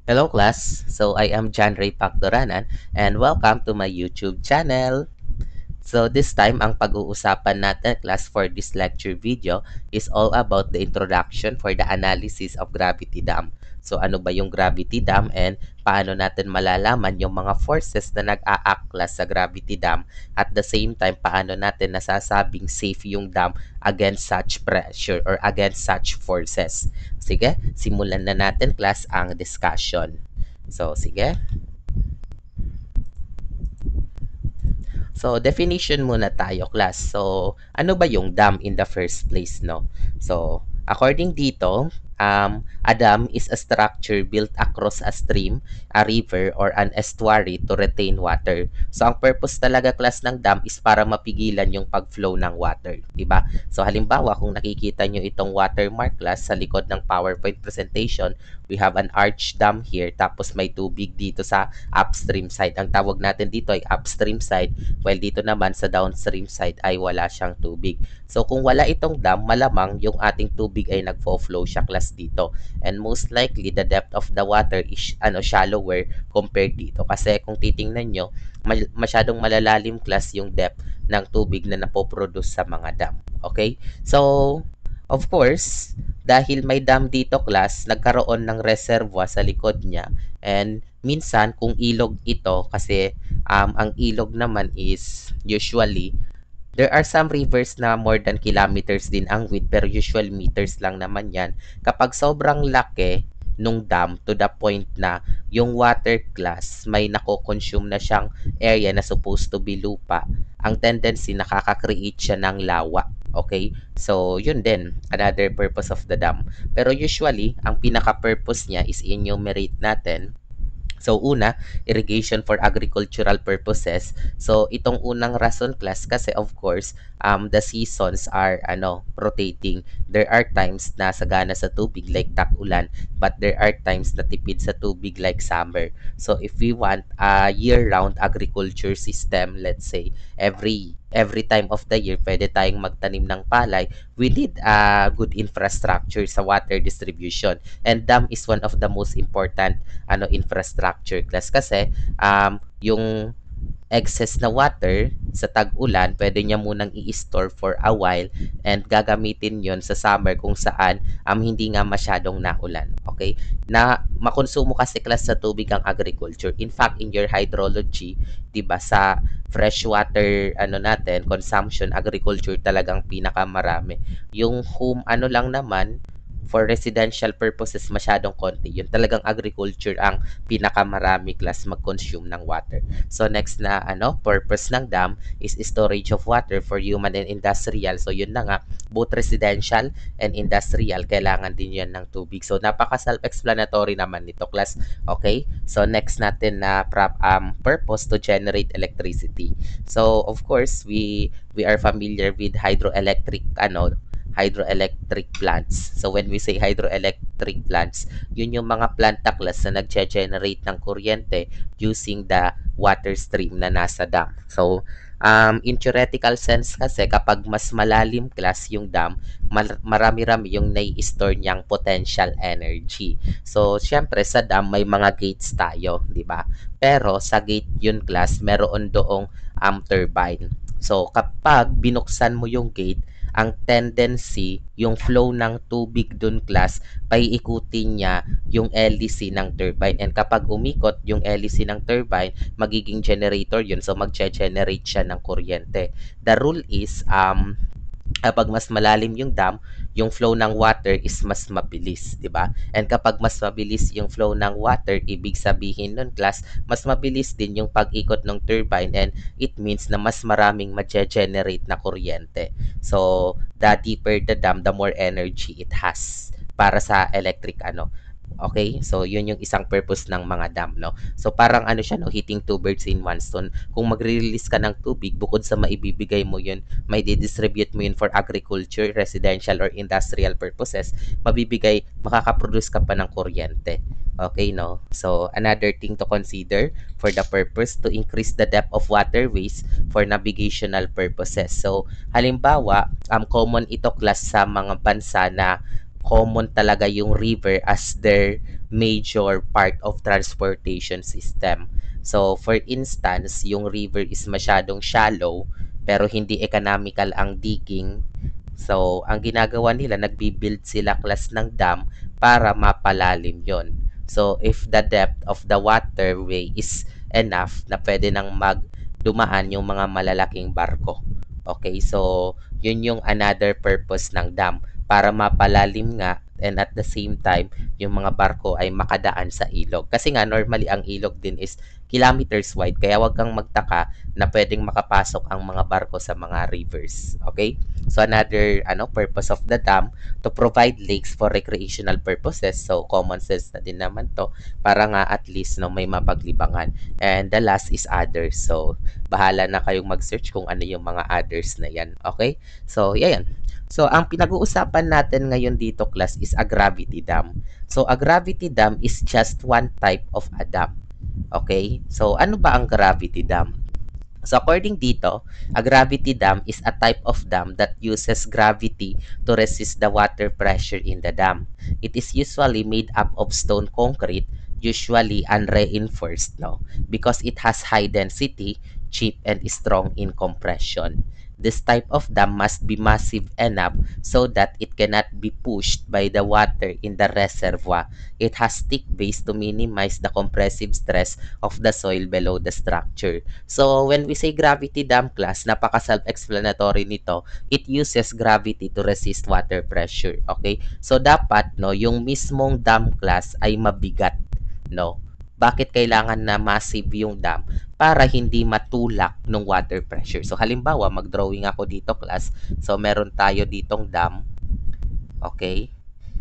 Hello class, so I am John Ray Pacdoranan and welcome to my YouTube channel. So this time, ang pag-uusapan natin class for this lecture video is all about the introduction for the analysis of gravity dam. So ano ba yung gravity dam and paano natin malalaman yung mga forces na nag-a-act class sa gravity dam, at the same time paano natin nasasabing safe yung dam against such pressure or against such forces. Sige, simulan na natin class ang discussion. So sige. So, definition muna tayo, class. So, ano ba yung dam in the first place, no? So, according dito, a dam is a structure built across a stream, a river, or an estuary to retain water. So, ang purpose talaga, class, ng dam is para mapigilan yung pag-flow ng water, di ba? So, halimbawa, kung nakikita nyo itong watermark, class, sa likod ng PowerPoint presentation, we have an arch dam here, tapos may tubig dito sa upstream side. Ang tawag natin dito ay upstream side, while dito naman sa downstream side ay wala siyang tubig. So kung wala itong dam, malamang yung ating tubig ay nagfo-flow siya class dito. And most likely the depth of the water is shallower compared dito. Kasi kung titingnan nyo, masyadong malalalim class yung depth ng tubig na napoproduce sa mga dam. Okay? So, of course, dahil may dam dito class, nagkaroon ng reservoir sa likod niya, and minsan kung ilog ito, kasi ang ilog naman is usually, there are some rivers na more than kilometers din ang width, pero usual meters lang naman yan. Kapag sobrang laki nung dam to the point na yung water class may nako-consume na siyang area na supposed to be lupa, ang tendency nakaka-create siya ng lawa. Okay? So, yun din, another purpose of the dam. Pero usually, ang pinaka-purpose niya is enumerate natin. So, una, irrigation for agricultural purposes. So, itong unang rason class kasi of course, the seasons are rotating. There are times na sagana sa tubig like tag-ulan, but there are times na tipid sa tubig like summer. So, if we want a year-round agriculture system, let's say, every time of the year, pwede tayong magtanim ng palay, we need a good infrastructure sa water distribution. And dam is one of the most important infrastructure class kasi yung excess na water sa tag-ulan, pwede niya munang i-store for a while and gagamitin yon sa summer kung saan hindi nga masyadong naulan. Okay? Na makonsumo kasi class sa tubig ang agriculture. In fact, in your hydrology, 'di ba, sa freshwater natin, consumption, agriculture talagang pinakamarami. Yung home lang naman, for residential purposes masyadong konti. Yun talagang agriculture ang pinakamarami class mag-consume ng water. So next na purpose ng dam is storage of water for human and industrial. So yun na nga, both residential and industrial kailangan din yan ng tubig. So napaka self-explanatory naman nito class. Okay? So next natin na purpose to generate electricity. So of course, we are familiar with hydroelectric plants. So when we say hydroelectric plants, yun yung mga planta class na nagge-generate ng kuryente using the water stream na nasa dam. So, in theoretical sense kasi, kapag mas malalim class yung dam, marami-rami yung nai-store niyang potential energy. So, syempre sa dam may mga gates tayo, di ba? Pero sa gate yun class, meron doong turbine. So, kapag binuksan mo yung gate, ang tendency, yung flow ng tubig dun class, paiikutin niya yung hélice ng turbine. And kapag umikot yung hélice ng turbine, magiging generator yun. So, magche-generate siya ng kuryente. The rule is, kapag mas malalim yung dam, yung flow ng water is mas mabilis, di ba? And kapag mas mabilis yung flow ng water, ibig sabihin nun class, mas mabilis din yung pag-ikot ng turbine, and it means na mas maraming ma-generate na kuryente. So, the deeper the dam, the more energy it has para sa electric Okay? So, yun yung isang purpose ng mga dam, no? So, parang siya, no? Hitting two birds in one stone. Kung magre-release ka ng tubig, bukod sa maibibigay mo yun, may distribute mo yun for agriculture, residential, or industrial purposes, makakaproduce ka pa ng kuryente. Okay, no? So, another thing to consider for the purpose to increase the depth of waterways for navigational purposes. So, halimbawa, common ito class sa mga bansa na common talaga yung river as their major part of transportation system. So, for instance, yung river is masyadong shallow pero hindi economical ang digging. So, ang ginagawa nila, nagbi-build sila class ng dam para mapalalim yon. So, if the depth of the waterway is enough na pwede nang magdumaan yung mga malalaking barko. Okay, so yun yung another purpose ng dam para mapalalim nga and at the same time yung mga barko ay makadaan sa ilog. Kasi nga normally ang ilog din is kilometers wide kaya wag kang magtaka na pwedeng makapasok ang mga barko sa mga rivers. Okay? So another purpose of the dam to provide lakes for recreational purposes. So common sense na din naman to para nga at least may mapaglibangan. And the last is others. So bahala na kayong mag-search kung ano yung mga others na yan. Okay? So yan. So ang pinag-uusapan natin ngayon dito class is a gravity dam. So a gravity dam is just one type of a dam. Okay? So ano ba ang gravity dam? So according dito, a gravity dam is a type of dam that uses gravity to resist the water pressure in the dam. It is usually made up of stone concrete, usually unreinforced, because it has high density, cheap, and strong in compression. This type of dam must be massive enough so that it cannot be pushed by the water in the reservoir. It has thick base to minimize the compressive stress of the soil below the structure. So, when we say gravity dam class, napaka-self-explanatory nito. It uses gravity to resist water pressure. Okay? So, dapat, yung mismong dam class ay mabigat. Bakit kailangan na massive yung dam? Para hindi matulak ng water pressure. So, halimbawa, mag-drawing ako dito, class. So, meron tayo ditong dam. Okay?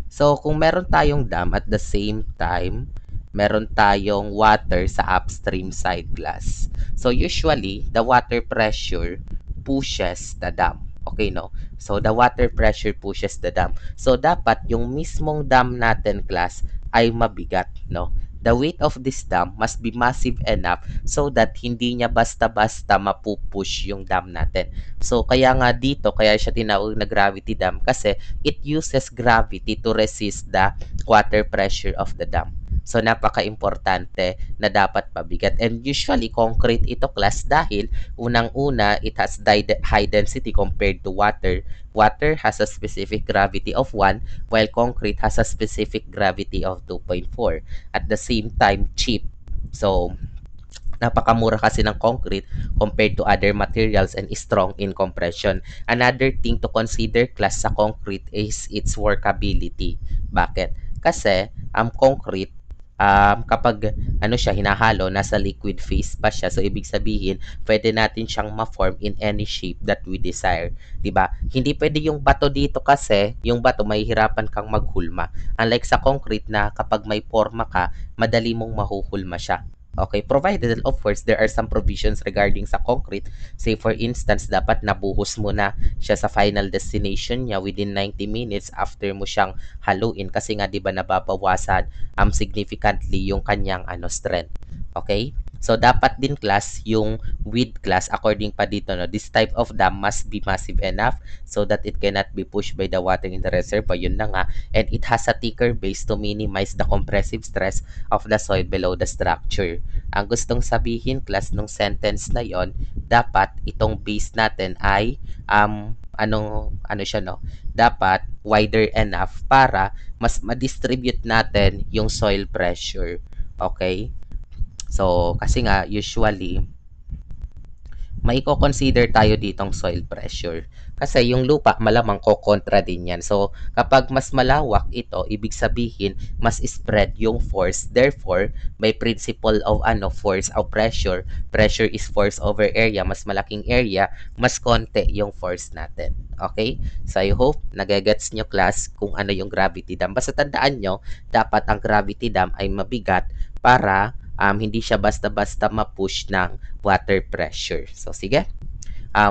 So, kung meron tayong dam at the same time, meron tayong water sa upstream side glass. So, usually, the water pressure pushes the dam. Okay, no? So, the water pressure pushes the dam. So, dapat yung mismong dam natin, class, ay mabigat, no? The weight of this dam must be massive enough so that hindi niya basta-basta mapupush yung dam natin. So, kaya nga dito, kaya siya tinawag na gravity dam kasi it uses gravity to resist the water pressure of the dam. So, napaka-importante na dapat pabigat. And usually, concrete ito class dahil unang-una, it has high density compared to water. Water has a specific gravity of 1 while concrete has a specific gravity of 2.4. At the same time, cheap. So, napakamura kasi ng concrete compared to other materials and strong in compression. Another thing to consider class sa concrete is its workability. Bakit? Kasi ang concrete kapag siya hinahalo, nasa liquid phase pa siya. So ibig sabihin, pwede natin siyang ma-form in any shape that we desire, 'di ba? Hindi pwede yung bato dito kasi yung bato mahihirapan kang maghulma. Unlike sa concrete na kapag may forma ka, madali mong mahuhulma siya. Okay, provided of course there are some provisions regarding sa concrete. Say for instance, dapat nabuhos mo na siya sa final destination niya within 90 minutes after mo siyang haluin kasi nga 'di ba nababawasan significantly yung kanyang strength. Okay? So dapat din class yung width class according pa dito this type of dam must be massive enough so that it cannot be pushed by the water in the reservoir. Yun na nga, and it has a thicker base to minimize the compressive stress of the soil below the structure. Ang gustong sabihin class nung sentence na yon, dapat itong base natin ay dapat wider enough para mas ma-distribute natin yung soil pressure. Okay? So, kasi nga, usually, may consider tayo ditong soil pressure. Kasi yung lupa, malamang kokontra din yan. So, kapag mas malawak ito, ibig sabihin, mas spread yung force. Therefore, by principle of force of pressure, pressure is force over area. Mas malaking area, mas konti yung force natin. Okay? So, I hope nagagets nyo class kung ano yung gravity dam. Basta tandaan nyo, dapat ang gravity dam ay mabigat para hindi siya basta-basta ma-push ng water pressure. So, sige.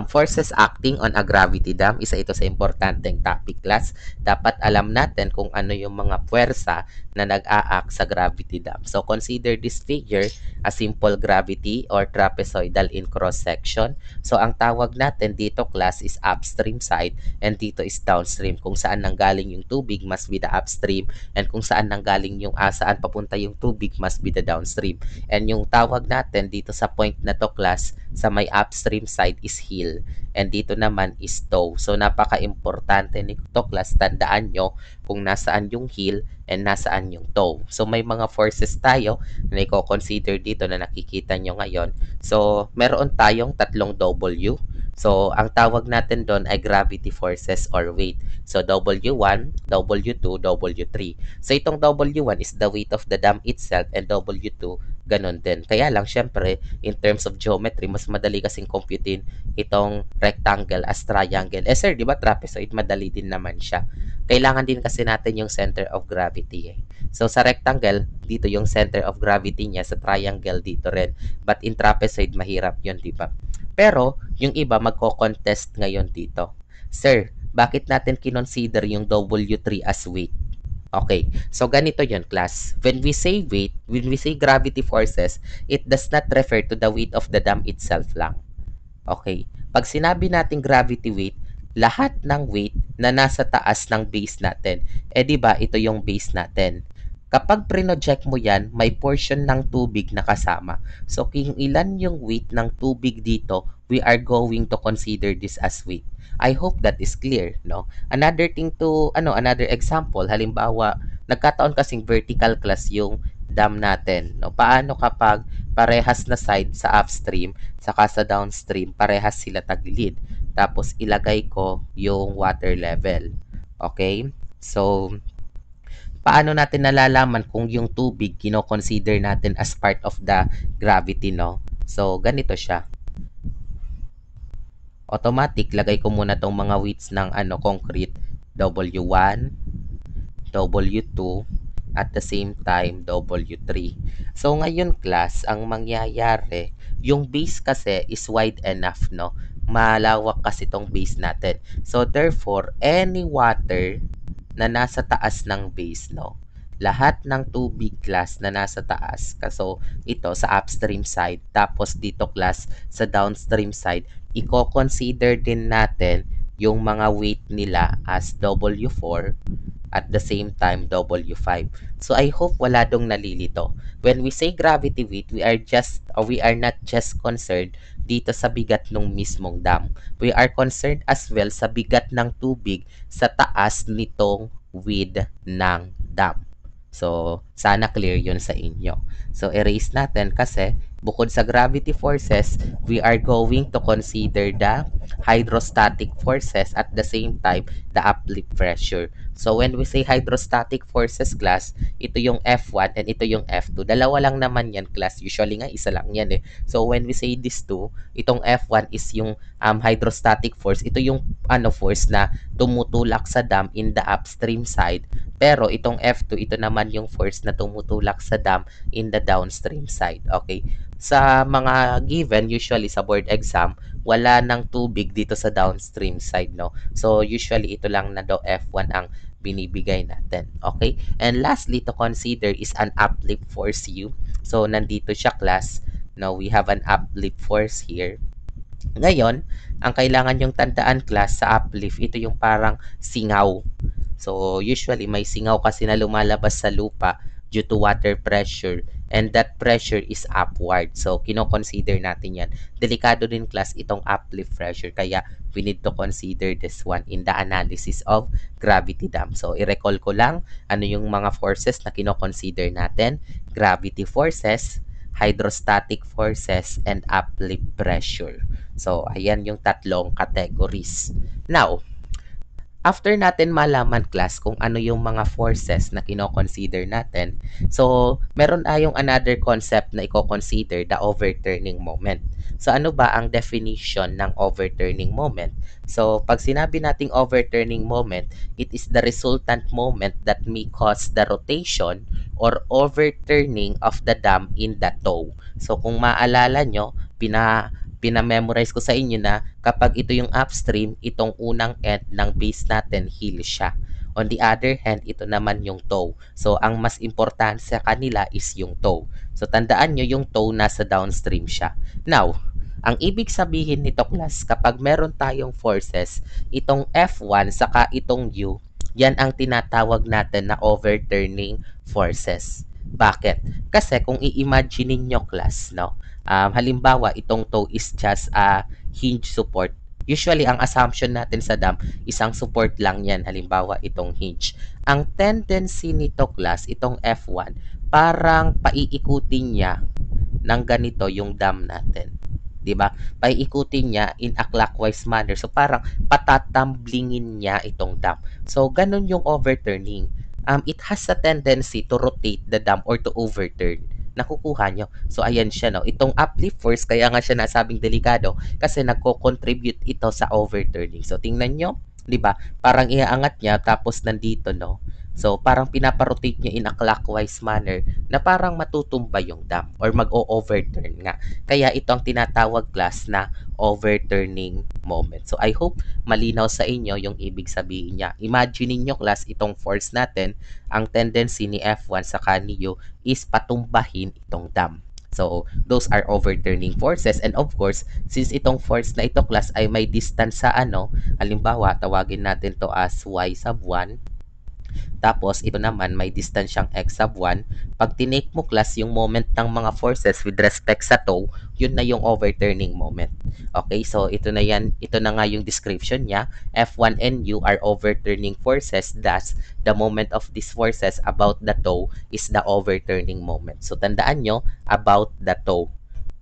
Forces acting on a gravity dam, isa ito sa importanteng topic class. Dapat alam natin kung ano yung mga puwersa na nag-a-act sa gravity dam. So, consider this figure a simple gravity or trapezoidal in cross-section. So, ang tawag natin dito class is upstream side and dito is downstream. Kung saan nanggaling yung tubig must be the upstream and kung saan nanggaling yung saan papunta yung tubig must be the downstream. And yung tawag natin dito sa point na to class sa may upstream side is heel and dito naman is toe. So napaka-importante nito class, tandaan nyo kung nasaan yung heel and nasaan yung toe. So may mga forces tayo na i-consider dito na nakikita nyo ngayon. So meron tayong tatlong W. So ang tawag natin doon ay gravity forces or weight. So W1, W2, W3. So itong W1 is the weight of the dam itself and W2 ganun din. Kaya lang syempre in terms of geometry mas madali kasing computein itong rectangle as triangle. Eh sir, di ba trapezoid madali din naman siya. Kailangan din kasi natin yung center of gravity eh. So sa rectangle, dito yung center of gravity niya, sa triangle dito rin. But in trapezoid mahirap 'yon, di ba? Pero yung iba magko-contest ngayon dito. Sir, bakit natin kinonsider yung W3 as weight? Okay, so ganito yon class. When we say weight, when we say gravity forces, it does not refer to the weight of the dam itself lang. Okay, pag sinabi natin gravity weight, lahat ng weight na nasa taas ng base natin. Eh di ba ito yung base natin. Kapag project mo yan, may portion ng tubig na kasama. So kung ilan yung weight ng tubig dito, we are going to consider this as weight. I hope that is clear, no? Another thing to, another example, halimbawa, nagkataon kasing vertical class yung dam natin, no? Paano kapag parehas na side sa upstream, saka sa downstream, parehas sila tagilid. Tapos ilagay ko yung water level. Okay? So, paano natin nalalaman kung yung tubig kino-consider natin as part of the gravity, no? So, ganito siya. Automatic, lagay ko muna tong mga weights ng concrete. W1, W2, at the same time, W3. So, ngayon class, ang mangyayari, yung base kasi is wide enough, no? Malawak kasi tong base natin. So, therefore, any water na nasa taas ng base, no? Lahat ng tubig class na nasa taas, so ito sa upstream side, tapos dito class sa downstream side, i-consider din natin yung mga weight nila as W4 at the same time W5. So I hope wala dong nalilito. When we say gravity weight, we are not just concerned dito sa bigat ng mismong dam. We are concerned as well sa bigat ng tubig sa taas nitong width ng dam. So, sana clear yun sa inyo. So, erase natin kasi bukod sa gravity forces, we are going to consider the hydrostatic forces at the same time the uplift pressure. So, when we say hydrostatic forces class, ito yung F1 and ito yung F2. Dalawa lang naman yan class. Usually nga, isa lang yan eh. So, when we say these two, itong F1 is yung hydrostatic force. Ito yung force na tumutulak sa dam in the upstream side. Pero itong F2, ito naman yung force na tumutulak sa dam in the downstream side. Okay? Sa mga given, usually sa board exam, wala ng tubig dito sa downstream side, no? So, usually ito lang na daw F1 ang binibigay natin. Okay? And lastly, to consider is an uplift force U. So, nandito siya class. Now, we have an uplift force here. Ngayon, ang kailangan yung tandaan class sa uplift, ito yung parang singaw. So, usually may singaw kasi na lumalabas sa lupa due to water pressure and that pressure is upward. So, kino-consider natin yan. Delikado din class itong uplift pressure kaya we need to consider this one in the analysis of gravity dam. So, i-recall ko lang ano yung mga forces na kino-consider natin. Gravity forces, hydrostatic forces, and uplift pressure. So, ayan yung tatlong categories. Now, after natin malaman class kung ano yung mga forces na kino-consider natin, so meron tayong another concept na i-consider, the overturning moment. So ano ba ang definition ng overturning moment? So pag sinabi nating overturning moment, it is the resultant moment that may cause the rotation or overturning of the dam in the toe. So kung maalala nyo, pinamemorize ko sa inyo na kapag ito yung upstream, itong unang end ng base natin, heel siya. On the other hand, ito naman yung toe. So, ang mas importante sa kanila is yung toe. So, tandaan nyo yung toe nasa downstream siya. Now, ang ibig sabihin nito class, kapag meron tayong forces, itong F1 saka itong U, yan ang tinatawag natin na overturning forces. Bakit? Kasi kung i-imagine niyo class, no? Halimbawa, itong toe is just a hinge support. Usually, ang assumption natin sa dam, isang support lang yan. Halimbawa, itong hinge. Ang tendency nito class, itong F1, parang paiikutin niya ng ganito yung dam natin. 'Di ba? Paiikutin niya in a clockwise manner. So parang patatamblingin niya itong dam. So ganun yung overturning. It has a tendency to rotate the dam or to overturn. Nakukuha nyo. So ayan siya, no. Itong uplift force, kaya nga siya nasabing delikado kasi nagko-contribute ito sa overturning. So tingnan nyo, 'di ba? Parang iaangat niya tapos nandito, no. So, parang pinaparotate niya in a clockwise manner na parang matutumba yung dam or mag-o-overturn nga. Kaya ito ang tinatawag class na overturning moment. So, I hope malinaw sa inyo yung ibig sabihin niya. Imagine niyo class, itong force natin, ang tendency ni F1 sa kanyo is patumbahin itong dam. So, those are overturning forces. And of course, since itong force na ito class ay may distance sa halimbawa, tawagin natin to as y sub 1. Tapos, ito naman, may distansyang x sub 1. Pag tinake mo class yung moment ng mga forces with respect sa toe, yun na yung overturning moment. Okay, so ito na yan, ito na nga yung description niya. F1 and U are overturning forces, thus, the moment of these forces about the toe is the overturning moment. So, tandaan nyo, about the toe.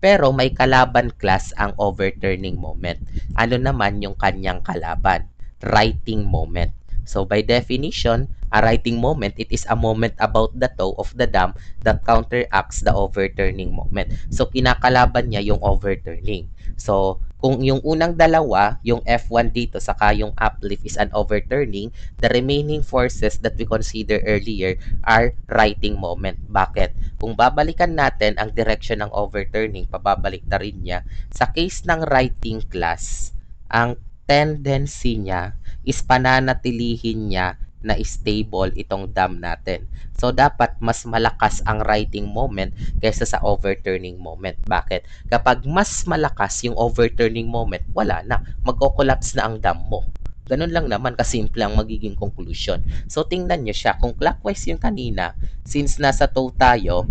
Pero may kalaban class ang overturning moment. Ano naman yung kanyang kalaban? Righting moment. So by definition, a righting moment, it is a moment about the toe of the dam that counteracts the overturning moment. So kinakalaban niya yung overturning. So kung yung unang dalawa, yung F1 dito saka yung uplift is an overturning, the remaining forces that we consider earlier are righting moment. Bakit? Kung babalikan natin ang direction ng overturning, pababalik na rin niya. Sa case ng righting class, ang tendency niya is pananatilihin niya na stable itong dam natin. So, dapat mas malakas ang righting moment kaysa sa overturning moment. Bakit? Kapag mas malakas yung overturning moment, wala na. Magko-collapse na ang dam mo. Ganun lang naman kasimple ang magiging conclusion. So, tingnan nyo siya. Kung clockwise yung kanina, since nasa toe tayo,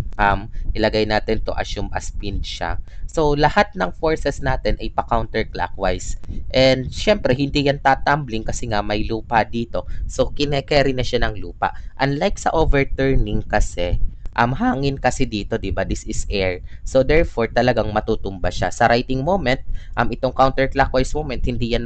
ilagay natin to assume as pinned siya. So, lahat ng forces natin ay pa-counterclockwise. And, syempre, hindi yan tatumbling kasi nga may lupa dito. So, kine-carry na siya ng lupa. Unlike sa overturning kasi, hangin kasi dito, 'di ba? This is air. So therefore, talagang matutumba siya. Sa righting moment, itong counterclockwise moment, hindi yan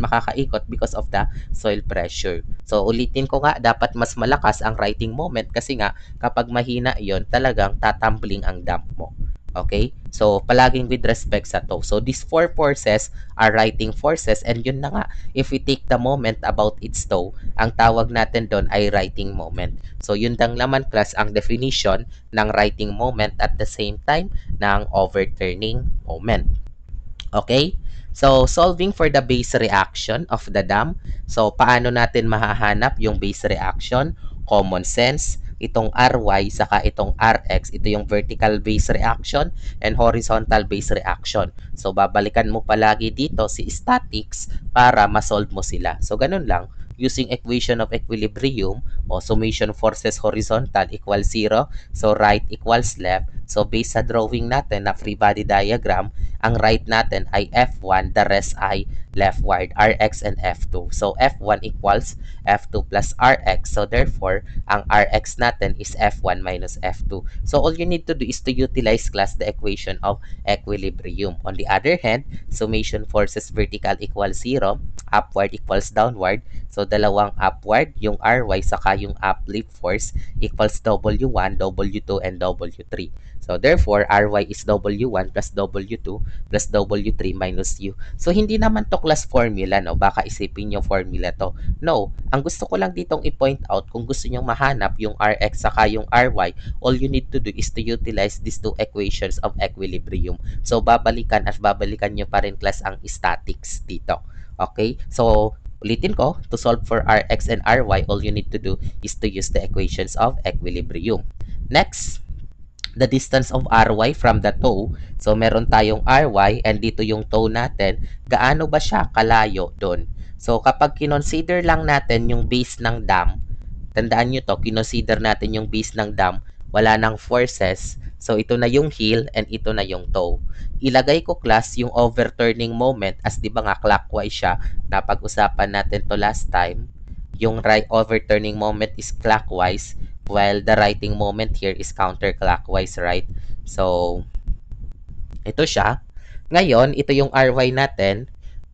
makakaikot because of the soil pressure. So ulitin ko nga, dapat mas malakas ang righting moment kasi nga kapag mahina 'yon, talagang tatumbling ang dam mo. Okay? So, palaging with respect sa toe. So, these four forces are righting forces and yun na nga, if we take the moment about its toe, ang tawag natin doon ay righting moment. So, yun lang naman class ang definition ng righting moment at the same time ng overturning moment. Okay? So, solving for the base reaction of the dam. So, paano natin mahahanap yung base reaction? Common sense. Itong Ry saka itong Rx, ito yung vertical base reaction and horizontal base reaction. So, babalikan mo palagi dito si statics para ma-solve mo sila. So, ganun lang. Using equation of equilibrium o summation forces horizontal equals 0. So, right equals left. So, based sa drawing natin na free body diagram, ang right natin ay F1, the rest ay leftward, Rx and F2. So, F1 equals F2 plus Rx. So, therefore, ang Rx natin is F1 minus F2. So, all you need to do is to utilize class the equation of equilibrium. On the other hand, summation forces vertical equals 0, upward equals downward. So, dalawang upward, yung Ry saka yung uplift force equals W1, W2, and W3. So, therefore, Ry is W1 plus W2 plus W3 minus U. So, hindi naman to class formula, no? Baka isipin yung formula to. No. Ang gusto ko lang ditong i-point out, kung gusto nyong mahanap yung Rx saka yung Ry, all you need to do is to utilize these two equations of equilibrium. So, babalikan at babalikan nyo pa rin class ang statics dito. Okay? So, Ulitin ko, to solve for Rx and Ry, all you need to do is to use the equations of equilibrium. Next, the distance of Ry from the toe. So, meron tayong Ry and dito yung toe natin. Gaano ba siya kalayo doon? So, kapag kinonsider lang natin yung base ng dam, tandaan nyo to, kinonsider natin yung base ng dam, wala nang forces. So, ito na yung heel and ito na yung toe. Ilagay ko class yung overturning moment as di ba nga clockwise siya. Napag-usapan natin to last time. Yung right overturning moment is clockwise while the writing moment here is counterclockwise, right? So, ito siya. Ngayon, ito yung Ry natin.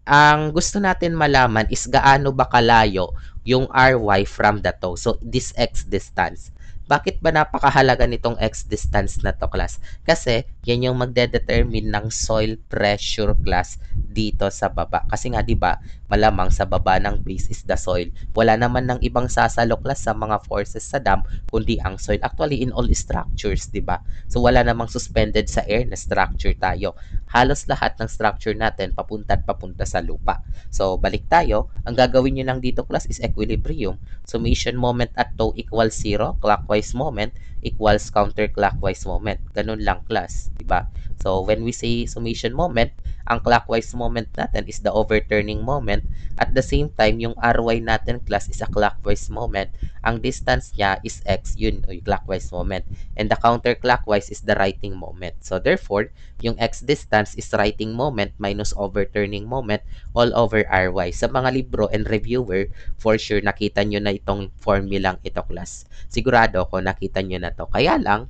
Ang gusto natin malaman is gaano ba kalayo yung Ry from the toe. So, this x distance. Bakit ba napakahalaga nitong x distance na to, class? Kasi, yan yung magdedetermine ng soil pressure, class, dito sa baba. Kasi nga, di ba, malamang sa baba ng base is the soil. Wala naman ng ibang sasalo, class, sa mga forces sa dam, kundi ang soil. Actually, in all structures, di ba? So, wala namang suspended sa air na structure tayo. Halos lahat ng structure natin papunta at papunta sa lupa. So, balik tayo. Ang gagawin nyo lang dito, class, is equilibrium. Summation moment at toe equals 0. Clockwise moment equals counterclockwise moment. Ganun lang, class. Diba? So, when we say summation moment, ang clockwise moment natin is the overturning moment. At the same time, yung Ry natin, class, is a clockwise moment. Ang distance niya is x, yun, yung clockwise moment. And the counterclockwise is the writing moment. So, therefore, yung x distance is writing moment minus overturning moment all over Ry. Sa mga libro and reviewer, for sure, nakita nyo na itong formulang ito, class. Sigurado ako, nakita nyo na to. Kaya lang,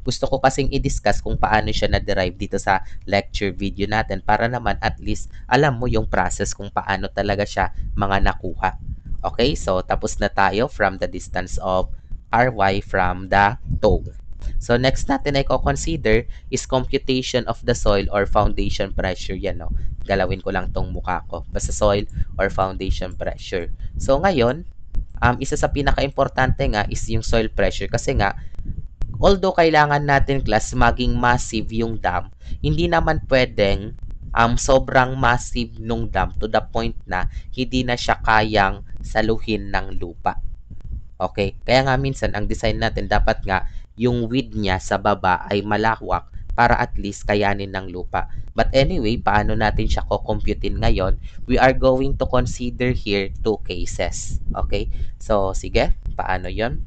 gusto ko kasing i-discuss kung paano siya na-derive dito sa lecture video natin para naman at least alam mo yung process kung paano talaga siya mga nakuha. Okay, so tapos na tayo from the distance of Ry from the toe. So next natin ay consider is computation of the soil or foundation pressure. Yan, no? Galawin ko lang tong mukha ko. Basta soil or foundation pressure. So ngayon, isa sa pinaka-importante nga is yung soil pressure kasi nga although kailangan natin, class, maging massive yung dam, hindi naman pwedeng sobrang massive nung dam to the point na hindi na siya kayang saluhin ng lupa. Okay? Kaya nga minsan, ang design natin dapat nga yung width niya sa baba ay malawak para at least kayanin ng lupa. But anyway, paano natin siya kukumputin ngayon? We are going to consider here two cases. Okay? So, sige, paano yon?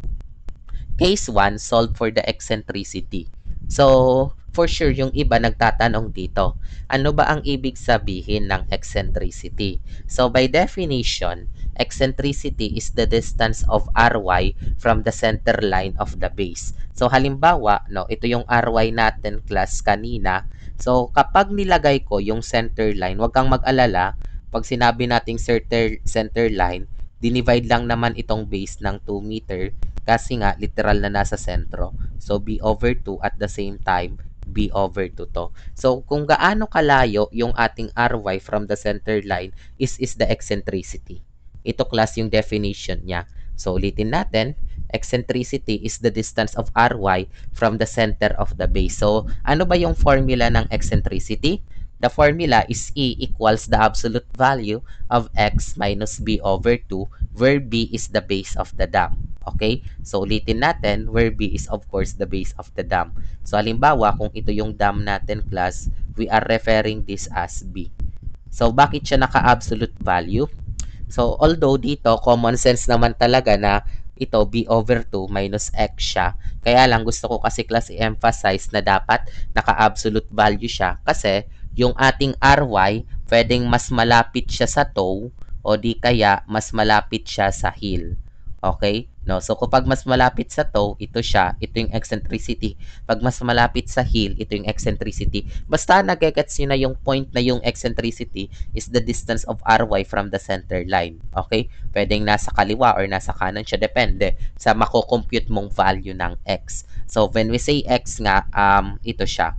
Case 1, solve for the eccentricity. So, for sure, yung iba nagtatanong dito, ano ba ang ibig sabihin ng eccentricity? So, by definition, eccentricity is the distance of Ry from the center line of the base. So, halimbawa, no, ito yung Ry natin, class, kanina. So, kapag nilagay ko yung center line, wag kang mag-alala, pag sinabi nating center line, dinivide lang naman itong base ng 2 meter kasi nga literal na nasa sentro. So, b over 2 at the same time, b over 2 to. So, kung gaano kalayo yung ating Ry from the center line is the eccentricity. Ito, class, yung definition niya. So, ulitin natin. Eccentricity is the distance of Ry from the center of the base. So, ano ba yung formula ng eccentricity? The formula is E equals the absolute value of x minus b over 2 where b is the base of the dam. Okay? So, ulitin natin where b is of course the base of the dam. So, halimbawa, kung ito yung dam natin, class, we are referring this as b. So, bakit siya naka-absolute value? So, although dito, common sense naman talaga na ito, b over 2 minus x siya. Kaya lang, gusto ko kasi, class, i-emphasize na dapat naka-absolute value siya kasi yung ating Ry, pwedeng mas malapit siya sa toe o di kaya mas malapit siya sa heel. Okay? No? So, kapag mas malapit sa toe, ito siya, ito yung eccentricity. Pag mas malapit sa heel, ito yung eccentricity. Basta nagigets nyo na yung point na yung eccentricity is the distance of Ry from the center line. Okay? Pwedeng nasa kaliwa or nasa kanan siya. Depende sa makocompute mong value ng x. So, when we say x nga, ito siya.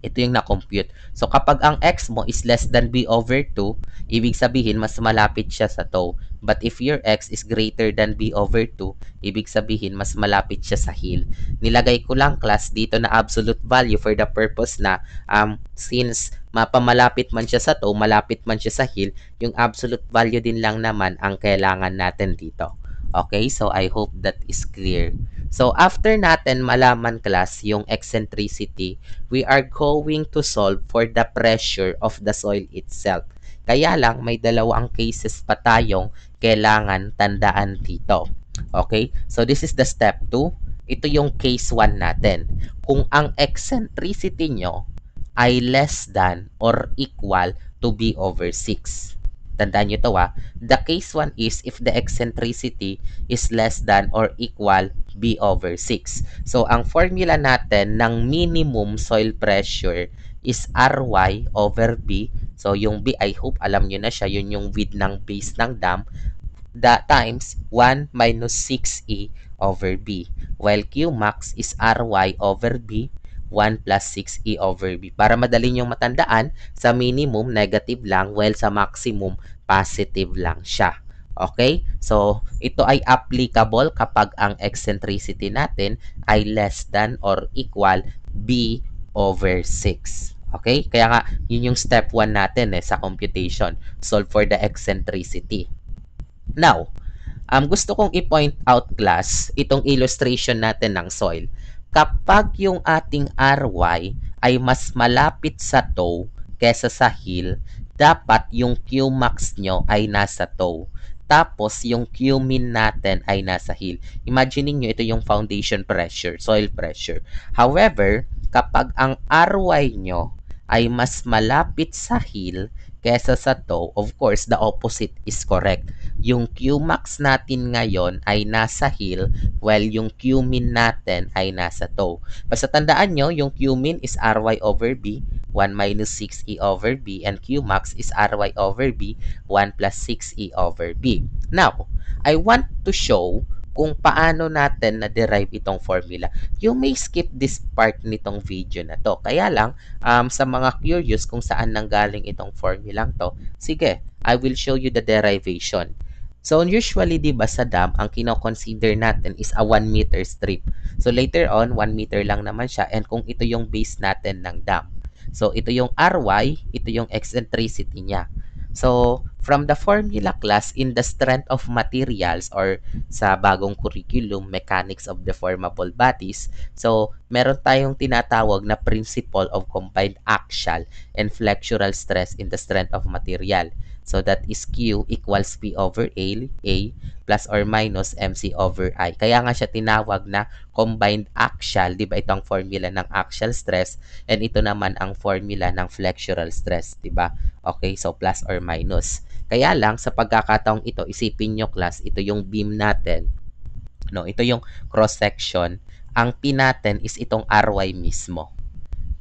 Ito yung na-compute. So, kapag ang x mo is less than b over 2, ibig sabihin, mas malapit siya sa toe. But if your x is greater than b over 2, ibig sabihin mas malapit siya sa hill. Nilagay ko lang class dito na absolute value for the purpose na since mapamalapit man siya sa toe, malapit man siya sa hill, yung absolute value din lang naman ang kailangan natin dito. Okay, so I hope that is clear. So after natin malaman class yung eccentricity, we are going to solve for the pressure of the soil itself. Kaya lang may dalawang cases pa tayong kailangan tandaan dito. Okay? So this is the step 2. Ito yung case 1 natin. Kung ang eccentricity nyo ay less than or equal to b over 6. Tandaan nyo to The case 1 is if the eccentricity is less than or equal b over 6. So, ang formula natin ng minimum soil pressure is Ry over B. So, yung B, I hope alam nyo na siya. Yun yung width ng base ng dam. Times 1 minus 6E over B. While Qmax is Ry over B 1 plus 6E over B. Para madali nyong matandaan, sa minimum, negative lang, while sa maximum, positive lang siya. Okay? So, ito ay applicable kapag ang eccentricity natin ay less than or equal B over 6. Okay? Kaya nga, yun yung step 1 natin sa computation. Solve for the eccentricity. Now, gusto kong i-point out class itong illustration natin ng soil. Kapag yung ating Ry ay mas malapit sa toe kesa sa hill, dapat yung Qmax nyo ay nasa toe. Tapos, yung Qmin natin ay nasa hill. Imagine niyo ito yung foundation pressure, soil pressure. However, kapag ang Ry nyo ay mas malapit sa hill kesa sa toe, of course, the opposite is correct. Yung Qmax natin ngayon ay nasa hill while yung Qmin natin ay nasa toe. Basta tandaan nyo, yung Qmin is Ry over B, 1 minus 6E over B, and Qmax is Ry over B, 1 plus 6E over B. Now, I want to show kung paano natin na-derive itong formula. You may skip this part nitong video na to. Kaya lang, sa mga curious kung saan nanggaling itong formula to, sige, I will show you the derivation. So, usually, di ba sa dam, ang kino-consider natin is a 1 meter strip. So, later on, 1 meter lang naman siya. And kung ito yung base natin ng dam. So, ito yung Ry, ito yung eccentricity niya. So, from the formula class in the strength of materials or sa bagong curriculum, mechanics of deformable bodies, so, meron tayong tinatawag na principle of combined axial and flexural stress in the strength of material. So, that is Q equals P over A plus or minus MC over I. Kaya nga siya tinawag na combined axial, di ba itong formula ng axial stress, and ito naman ang formula ng flexural stress, di ba? Okay, so plus or minus. Kaya lang, sa pagkakataong ito, isipin nyo class, ito yung beam natin. No, ito yung cross-section. Ang P natin is itong Ry mismo.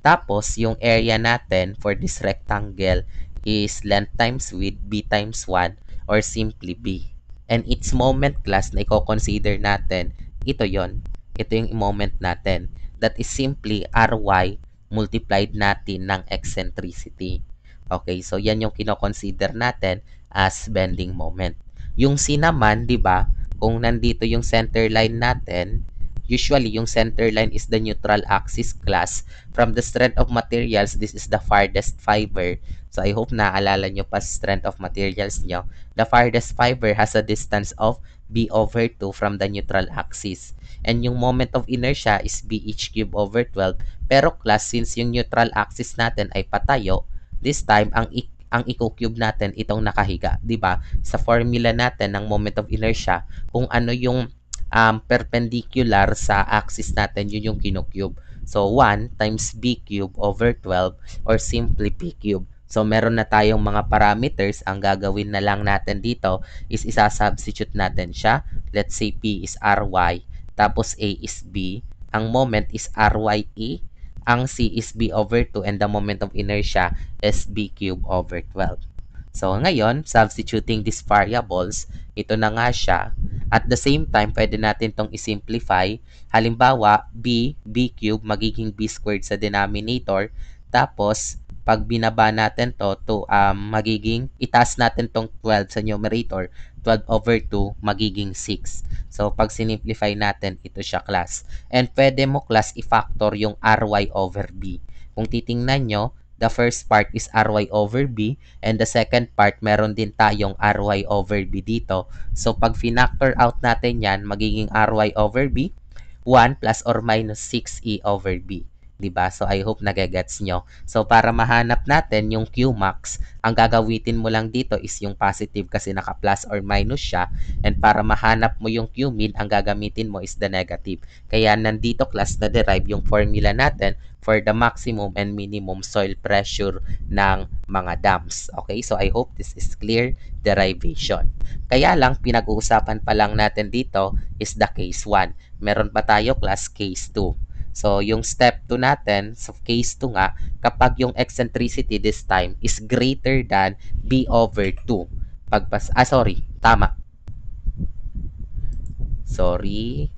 Tapos, yung area natin for this rectangle is length times width, B times 1, or simply B. And its moment class na i-consider natin, ito yon. Ito yung moment natin. That is simply Ry multiplied natin ng eccentricity. Okay, so yan yung kino-consider natin as bending moment. Yung C naman, di ba, kung nandito yung center line natin, usually yung center line is the neutral axis class. From the strength of materials, this is the farthest fiber. So I hope naaalala nyo pa strength of materials nyo. The farthest fiber has a distance of B over 2 from the neutral axis. And yung moment of inertia is BH cube over 12. Pero class, since yung neutral axis natin ay patayo, this time, ang i-cube natin itong nakahiga. Diba? Sa formula natin ng moment of inertia, kung ano yung perpendicular sa axis natin, yun yung kinocube. So, 1 times B cube over 12 or simply P cube. So, meron na tayong mga parameters. Ang gagawin na lang natin dito is isa-substitute natin siya. Let's say P is Ry, tapos A is B. Ang moment is Rye. Ang C is B over 2 and the moment of inertia is B cube over 12. So, ngayon, substituting these variables, ito na nga siya. At the same time, pwede natin itong isimplify. Halimbawa, B cube magiging B squared sa denominator. Tapos, pag binaba natin to magiging, itaas natin tong 12 sa numerator, 12 over 2, magiging 6. So, pag sinimplify natin, ito siya class. And pwede mo class i-factor yung ry over b. Kung titingnan nyo, the first part is ry over b and the second part, meron din tayong ry over b dito. So, pag finactor out natin yan, magiging ry over b, 1 plus or minus 6e over b. Diba? So, I hope nagagets nyo. So, para mahanap natin yung Qmax, ang gagawitin mo lang dito is yung positive kasi naka-plus or minus siya. And para mahanap mo yung Qmin, ang gagamitin mo is the negative. Kaya nandito class na derive yung formula natin for the maximum and minimum soil pressure ng mga dams. Okay? So, I hope this is clear derivation. Kaya lang, pinag-uusapan pa lang natin dito is the case 1. Meron pa tayo class case 2. So, yung step 2 natin, so case 2 nga, kapag yung eccentricity this time is greater than b over 2. Tama. Sorry.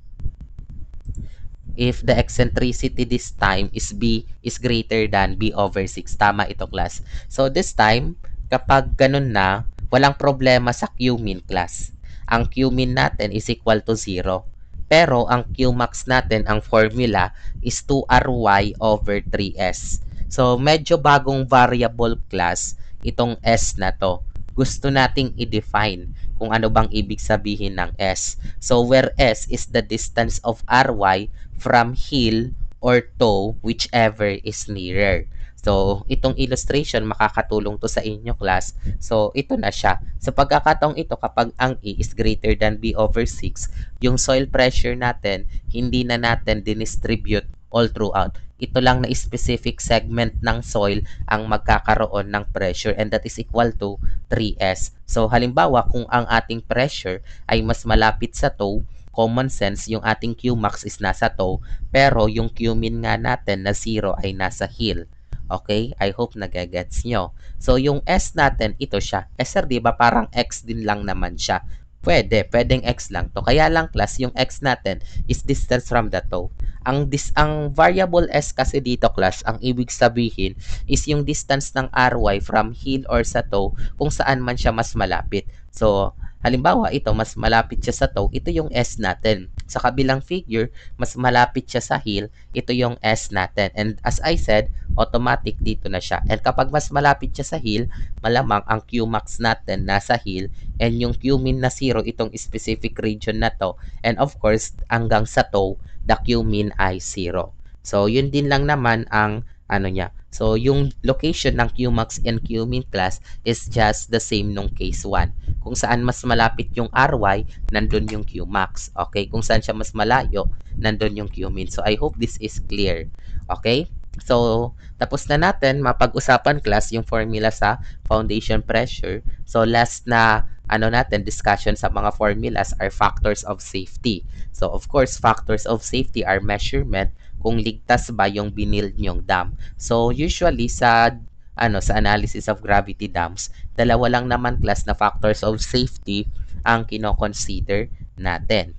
If the eccentricity this time is b is greater than b over 6. Tama ito, class. So, this time, kapag ganun na, walang problema sa Qmin, class. Ang Qmin natin is equal to 0. Pero ang Qmax natin, ang formula is 2ry over 3s. So, medyo bagong variable class itong s na to. Gusto nating i-define kung ano bang ibig sabihin ng s. So, where s is the distance of ry from hill or toe, whichever is nearer. So, itong illustration, makakatulong to sa inyo, class. So, ito na siya. Sa pagkakataong ito, kapag ang A is greater than B over 6, yung soil pressure natin, hindi na natin dinistribute all throughout. Ito lang na specific segment ng soil ang magkakaroon ng pressure and that is equal to 3S. So, halimbawa, kung ang ating pressure ay mas malapit sa toe, common sense, yung ating Qmax is nasa toe, pero yung Qmin nga natin na 0 ay nasa heel. Okay? I hope nagagets nyo. So, yung S natin, ito siya. Sir, di ba parang X din lang naman siya? Pwedeng X lang to. Kaya lang, class, yung X natin is distance from the toe. Ang variable S kasi dito, class, ang ibig sabihin is yung distance ng RY from heel or sa toe kung saan man siya mas malapit. So, halimbawa, ito, mas malapit siya sa toe, ito yung S natin. Sa kabilang figure, mas malapit siya sa heel, ito yung S natin. And as I said, automatic dito na siya. And kapag mas malapit siya sa heel, malamang ang Qmax natin nasa heel and yung Qmin na 0, itong specific region na to. And of course, hanggang sa toe, the Qmin ay 0. So, yun din lang naman ang ano niya. So, yung location ng Qmax and Qmin, class is just the same nung case 1. Kung saan mas malapit yung RY, nandun yung Qmax. Okay? Kung saan siya mas malayo, nandun yung Qmin. So, I hope this is clear. Okay? So, tapos na natin mapag-usapan, class, yung formula sa foundation pressure. So, last na natin discussion sa mga formulas are factors of safety. So, of course, factors of safety are measurement kung ligtas ba yung binild nyong dam. So, usually sa sa analysis of gravity dams, dalawa lang naman, class, na factors of safety ang kino-consider natin.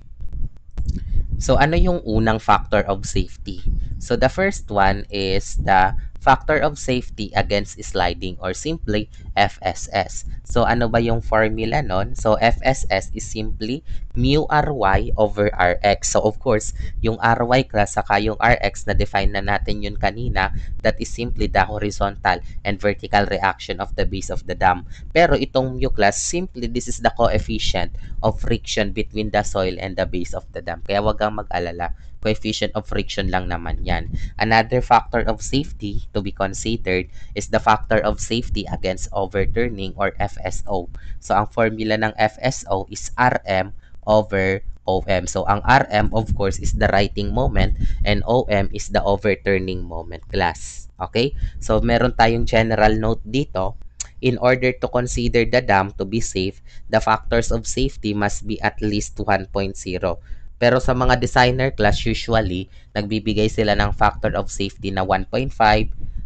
So, ano yung unang factor of safety? So, the first one is the factor of safety against sliding or simply FSS. So, ano ba yung formula nun? So, FSS is simply mu Ry over Rx. So, of course, yung Ry, class, saka yung Rx, na-define na natin yun kanina, that is simply the horizontal and vertical reaction of the base of the dam. Pero itong mu, class, simply this is the coefficient of friction between the soil and the base of the dam. Kaya wag kang mag-alala. Coefficient of friction lang naman yan. Another factor of safety to be considered is the factor of safety against overturning or FSO. So, ang formula ng FSO is Rm over OM. So, ang Rm, of course, is the righting moment and OM is the overturning moment, class. Okay? So, meron tayong general note dito. In order to consider the dam to be safe, the factors of safety must be at least 1.0. Pero sa mga designer, class, usually, nagbibigay sila ng factor of safety na 1.5.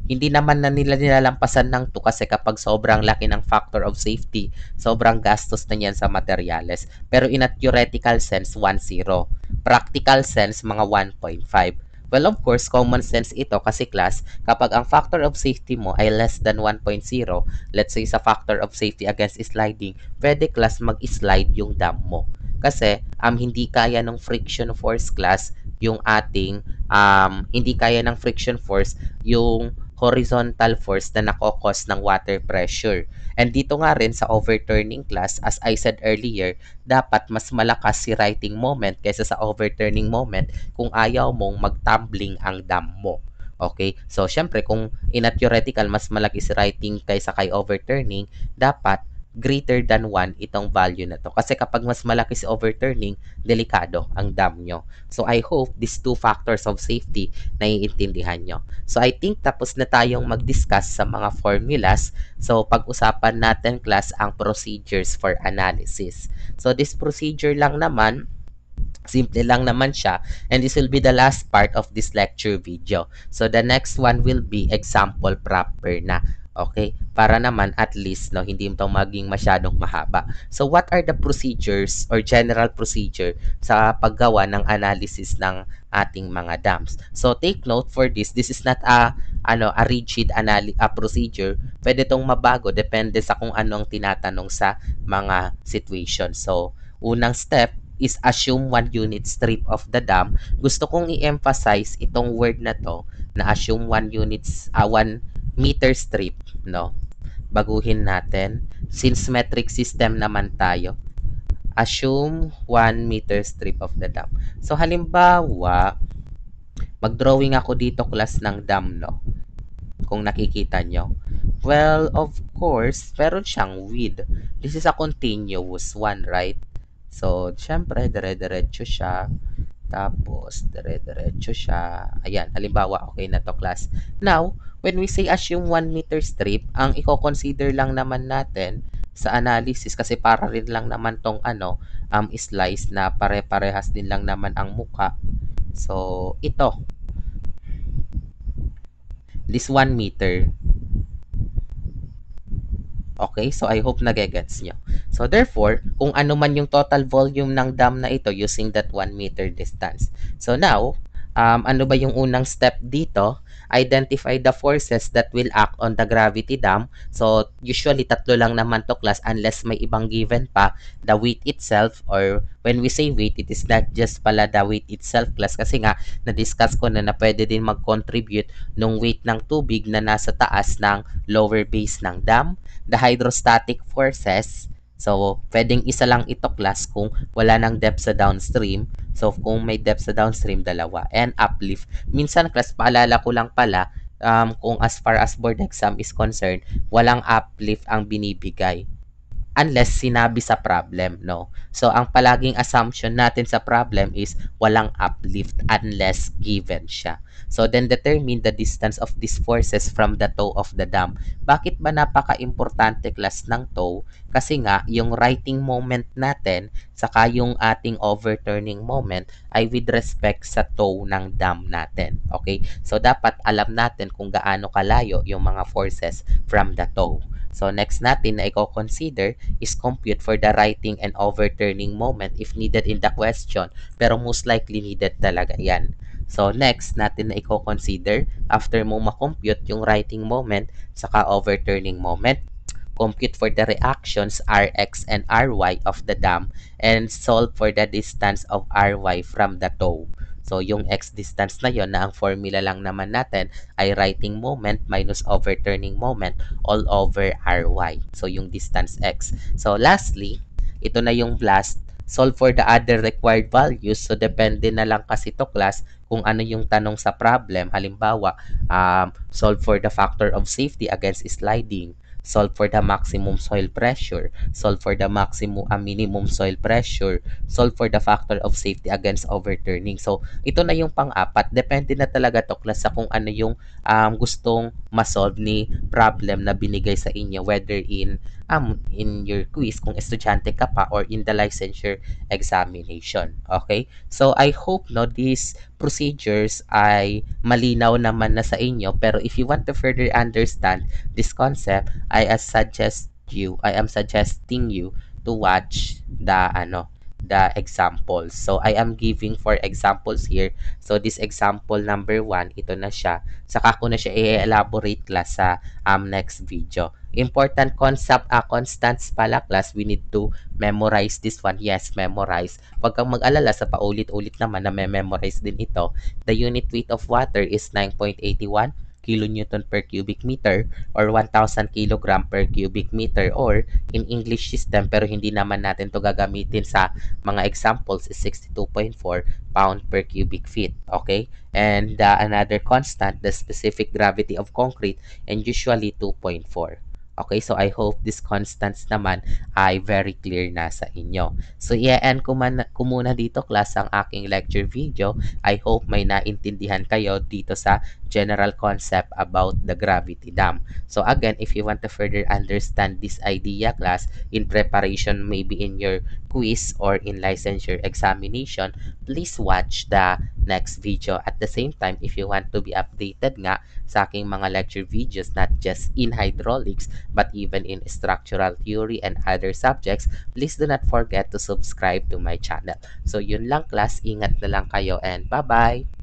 Hindi naman na nila nilalampasan ng 2 kasi kapag sobrang laki ng factor of safety, sobrang gastos na yan sa materyales. Pero in a theoretical sense, 1.0. Practical sense, mga 1.5. Well, of course, common sense ito kasi class, kapag ang factor of safety mo ay less than 1.0, let's say sa factor of safety against sliding, pwede class mag-slide yung dam mo. Kasi hindi kaya ng friction force class yung ating hindi kaya ng friction force yung horizontal force na nakokos ng water pressure. And dito nga rin sa overturning class, as I said earlier, dapat mas malakas si righting moment kaysa sa overturning moment kung ayaw mong mag-tumbling ang dam mo. Okay? So, syempre, kung in a theoretical, mas malaki si writing kaysa kay overturning, dapat greater than 1 itong value na to. Kasi kapag mas malaki si overturning, delikado ang dam nyo. So, I hope these two factors of safety naiintindihan nyo. So, I think tapos na tayong mag-discuss sa mga formulas. So, pag-usapan natin class ang procedures for analysis. So, this procedure lang naman, simple lang naman siya, and this will be the last part of this lecture video. So the next one will be example proper na. Okay? Para naman at least no, hindi ito maging masyadong mahaba. So what are the procedures or general procedure sa paggawa ng analysis ng ating mga dams? So take note for this, this is not a rigid procedure. Pwede itong mabago depende sa kung ano ang tinatanong sa mga situation. So unang step is assume 1 unit strip of the dam. Gusto kong i-emphasize itong word na to na assume 1 meter strip, no? Baguhin natin since metric system naman tayo. Assume 1 meter strip of the dam. So halimbawa, mag-drawing ako dito class ng dam, no? Kung nakikita nyo. Well, of course, meron siyang width. This is a continuous one, right? So, syempre, dire-diretso siya. Tapos, dire-diretso siya. Ayan, halimbawa, okay na to class. Now, when we say assume 1 meter strip, ang i-consider lang naman natin sa analysis, kasi para rin lang naman tong slice na pare-parehas din lang naman ang muka. So, ito. This 1 meter. Okay, so I hope nagegets nyo. So therefore, kung ano man yung total volume ng dam na ito using that 1 meter distance. So now, ano ba yung unang step dito? Identify the forces that will act on the gravity dam. So usually tatlo lang naman to class unless may ibang given pa. The weight itself, or when we say weight, it is not just pala the weight itself class, kasi nga na-discuss ko na pwede din mag-contribute nung weight ng tubig na nasa taas ng lower base ng dam, the hydrostatic forces. So, pwedeng isa lang ito class kung wala nang depth sa downstream. So, kung may depth sa downstream, dalawa. And uplift. Minsan class, paalala ko lang pala, kung as far as board exam is concerned, walang uplift ang binibigay unless sinabi sa problem, no? So, ang palaging assumption natin sa problem is walang uplift unless given siya. So, then determine the distance of these forces from the toe of the dam. Bakit ba napaka-importante class ng toe? Kasi nga, yung righting moment natin, saka yung ating overturning moment ay with respect sa toe ng dam natin. Okay? So, dapat alam natin kung gaano kalayo yung mga forces from the toe. So, next natin na i-consider is compute for the righting and overturning moment if needed in the question, pero most likely needed talaga yan. So, next natin na i-consider after mo ma-compute yung righting moment saka overturning moment, compute for the reactions Rx and Ry of the dam, and solve for the distance of Ry from the toe. So, yung x distance na yon na ang formula lang naman natin ay righting moment minus overturning moment all over Ry. So, yung distance x. So, lastly, ito na yung last. Solve for the other required values. So, depende na lang kasi to class kung ano yung tanong sa problem. Halimbawa, solve for the factor of safety against sliding, solve for the maximum soil pressure, solve for the minimum soil pressure, solve for the factor of safety against overturning. So, ito na yung pang-apat. Depende na talaga to class sa kung ano yung gustong ma-solve ni problem na binigay sa inyo, whether in your quiz kung estudyante ka pa or in the licensure examination. Okay? So, I hope no these procedures ay malinaw naman na sa inyo, pero if you want to further understand this concept, I am suggesting you to watch the the examples. So, I am giving for examples here. So, this example number 1, ito na siya. Saka ko na siya i-elaborate class sa next video. Important concept, constants pala class, we need to memorize this one. Yes, memorize. Huwag kang mag-alala sa paulit-ulit naman na memorize din ito. The unit weight of water is 9.81 kilonewton per cubic meter or 1,000 kilogram per cubic meter, or in English system pero hindi naman natin to gagamitin sa mga examples is 62.4 pound per cubic feet. Okay? And another constant, the specific gravity of concrete, and usually 2.4. Okay, so I hope this constants naman ay very clear na sa inyo. So, i-end ko muna dito class ang aking lecture video. I hope may naintindihan kayo dito sa general concept about the gravity dam. So, again, if you want to further understand this idea class in preparation maybe in your quiz or in licensure examination, please watch the next video. At the same time, if you want to be updated nga sa aking mga lecture videos, not just in hydraulics, but even in structural theory and other subjects, please do not forget to subscribe to my channel. So, yun lang class. Ingat na lang kayo and bye-bye!